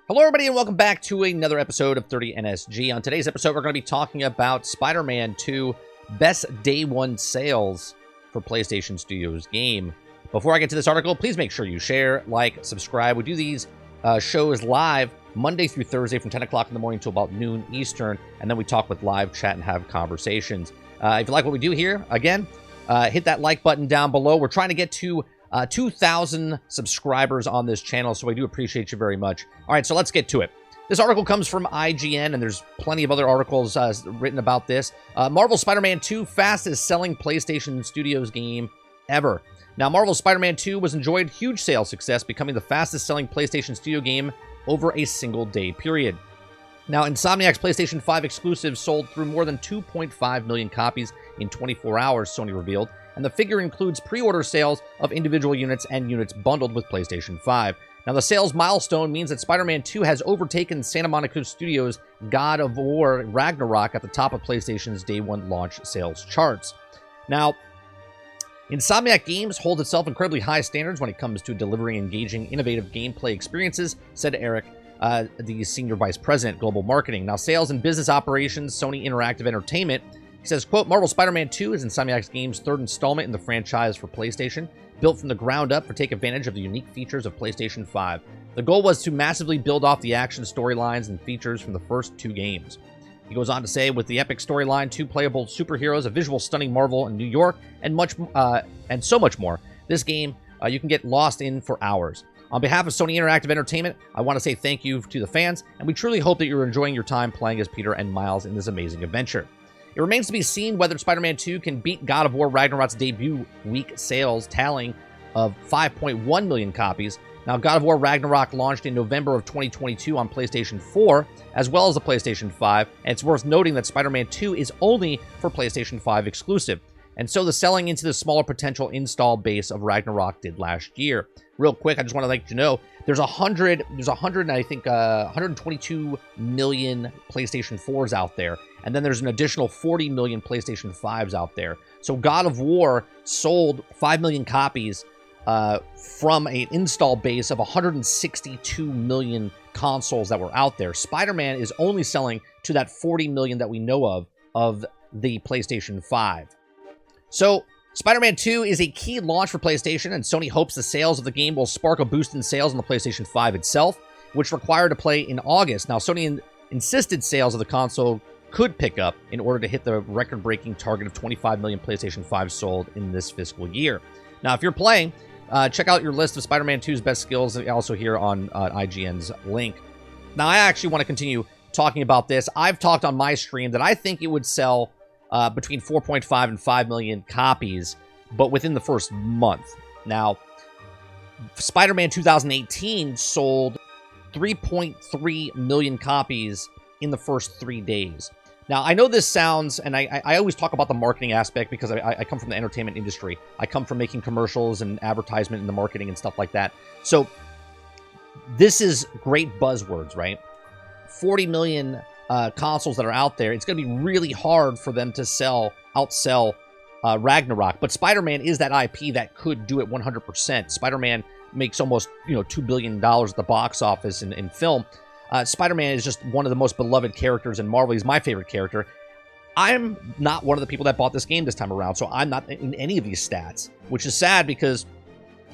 Hello everybody and welcome back to another episode of 30NSG. On today's episode, we're going to be talking about Spider-Man 2 Best Day 1 Sales for PlayStation Studios game. Before I get to this article, please make sure you share, like, subscribe. We do these shows live Monday through Thursday from 10 o'clock in the morning to about noon Eastern, and then we talk with live chat and have conversations. If you like what we do here, again, hit that like button down below. We're trying to get to 2,000 subscribers on this channel, so I do appreciate you very much. All right, so let's get to it. This article comes from IGN, and there's plenty of other articles written about this. Marvel's Spider-Man 2, fastest-selling PlayStation Studios game ever. Now, Marvel's Spider-Man 2 was enjoyed huge sales success, becoming the fastest-selling PlayStation Studio game over a single-day period. Now, Insomniac's PlayStation 5 exclusive sold through more than 2.5 million copies in 24 hours, Sony revealed, and the figure includes pre-order sales of individual units and units bundled with PlayStation 5. Now, the sales milestone means that Spider-Man 2 has overtaken Santa Monica Studios' God of War Ragnarok at the top of PlayStation's Day 1 launch sales charts. Now, Insomniac Games holds itself incredibly high standards when it comes to delivering engaging, innovative gameplay experiences, said Eric, the Senior Vice President, Global Marketing. Now, sales and business operations, Sony Interactive Entertainment. He says, quote, Marvel Spider-Man 2 is Insomniac Games' third installment in the franchise for PlayStation, built from the ground up to take advantage of the unique features of PlayStation 5. The goal was to massively build off the action storylines and features from the first two games. He goes on to say, with the epic storyline, two playable superheroes, a visual stunning Marvel in New York, and so much more, this game you can get lost in for hours. On behalf of Sony Interactive Entertainment, I want to say thank you to the fans, and we truly hope that you're enjoying your time playing as Peter and Miles in this amazing adventure. It remains to be seen whether Spider-Man 2 can beat God of War Ragnarok's debut week sales tallying of 5.1 million copies. Now, God of War Ragnarok launched in November of 2022 on PlayStation 4, as well as the PlayStation 5, and it's worth noting that Spider-Man 2 is only for PlayStation 5 exclusive. And so the selling into the smaller potential install base of Ragnarok did last year. Real quick, I just want to let you know, there's 122 million PlayStation 4s out there, and then there's an additional 40 million PlayStation 5s out there. So God of War sold 5 million copies from an install base of 162 million consoles that were out there. Spider-Man is only selling to that 40 million that we know of the PlayStation 5. So, Spider-Man 2 is a key launch for PlayStation, and Sony hopes the sales of the game will spark a boost in sales on the PlayStation 5 itself, which required to play in August. Now, Sony insisted sales of the console could pick up in order to hit the record-breaking target of 25 million PlayStation 5 sold in this fiscal year. Now, if you're playing, check out your list of Spider-Man 2's best skills, also here on IGN's link. Now, I actually want to continue talking about this. I've talked on my stream that I think it would sell between 4.5 and 5 million copies, but within the first month. Now, Spider-Man 2018 sold 3.3 million copies in the first 3 days. Now, I know this sounds, and I always talk about the marketing aspect because I come from the entertainment industry. I come from making commercials and advertisement and the marketing and stuff like that. So, this is great buzzwords, right? 40 million consoles that are out there, it's going to be really hard for them to outsell Ragnarok. But Spider-Man is that IP that could do it 100%. Spider-Man makes almost $2 billion at the box office in film. Spider-Man is just one of the most beloved characters in Marvel. He's my favorite character. I'm not one of the people that bought this game this time around, so I'm not in any of these stats, which is sad because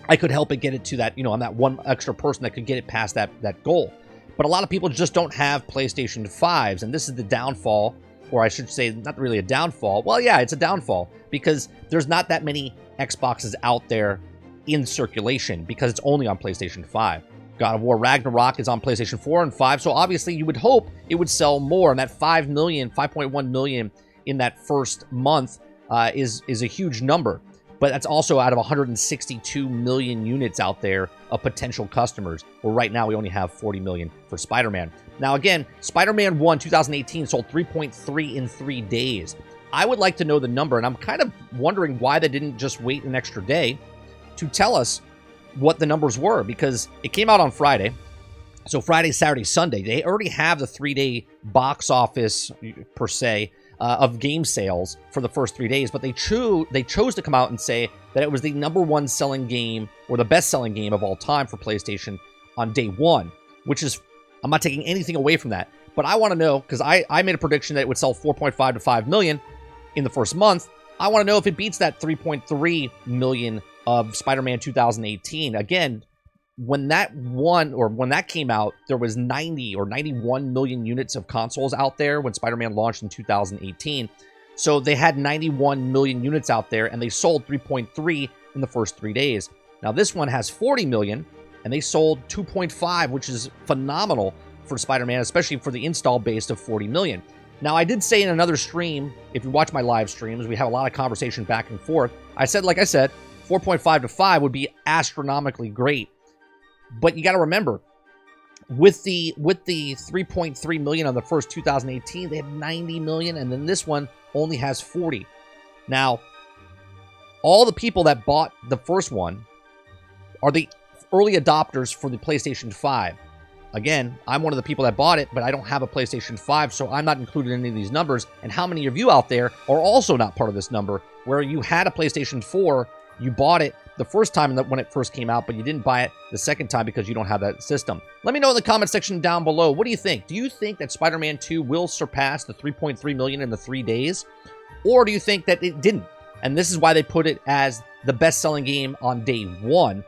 I could help it get it to that, I'm that one extra person that could get it past that goal. But a lot of people just don't have PlayStation 5s, and this is the downfall, or I should say not really a downfall. Well, yeah, it's a downfall, because there's not that many Xboxes out there in circulation, because it's only on PlayStation 5. God of War Ragnarok is on PlayStation 4 and 5, so obviously you would hope it would sell more, and that 5.1 million in that first month is a huge number. But that's also out of 162 million units out there of potential customers, where right now we only have 40 million for Spider-Man. Now again, Spider-Man 1 2018 sold 3.3 in 3 days. I would like to know the number, and I'm kind of wondering why they didn't just wait an extra day to tell us what the numbers were, because it came out on Friday. So Friday, Saturday, Sunday, they already have the 3-day box office, per se, of game sales for the first 3 days, but they chose to come out and say that it was the #1 selling game, or the best selling game of all time for PlayStation on day one, which is I'm not taking anything away from that. But I want to know, because I made a prediction that it would sell 4.5 to 5 million in the first month. I want to know if it beats that 3.3 million of Spider-Man 2018. Again, when that came out, there was 90 or 91 million units of consoles out there when Spider-Man launched in 2018. So they had 91 million units out there, and they sold 3.3 in the first 3 days. Now this one has 40 million, and they sold 2.5, which is phenomenal for Spider-Man, especially for the install base of 40 million. Now, I did say in another stream, if you watch my live streams, we have a lot of conversation back and forth. I said, like I said, 4.5 to 5 would be astronomically great. But you got to remember, with the 3.3 million on the first 2018, they had 90 million, and then this one only has 40. Now, all the people that bought the first one are the early adopters for the PlayStation 5. Again, I'm one of the people that bought it, but I don't have a PlayStation 5, so I'm not included in any of these numbers. And how many of you out there are also not part of this number, where you had a PlayStation 4, you bought it the first time when it first came out, but you didn't buy it the second time because you don't have that system? Let me know in the comment section down below. What do you think? Do you think that Spider-Man 2 will surpass the 3.3 million in the 3 days? Or do you think that it didn't? And this is why they put it as the best-selling game on day one,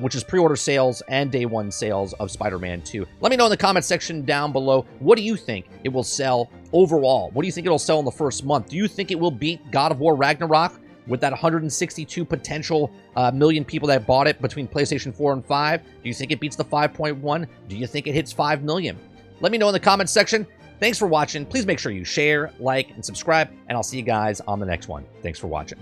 which is pre-order sales and day one sales of Spider-Man 2. Let me know in the comment section down below, what do you think it will sell overall? What do you think it'll sell in the first month? Do you think it will beat God of War Ragnarok with that 162 potential million people that bought it between PlayStation 4 and 5? Do you think it beats the 5.1? Do you think it hits 5 million? Let me know in the comment section. Thanks for watching. Please make sure you share, like, and subscribe, and I'll see you guys on the next one. Thanks for watching.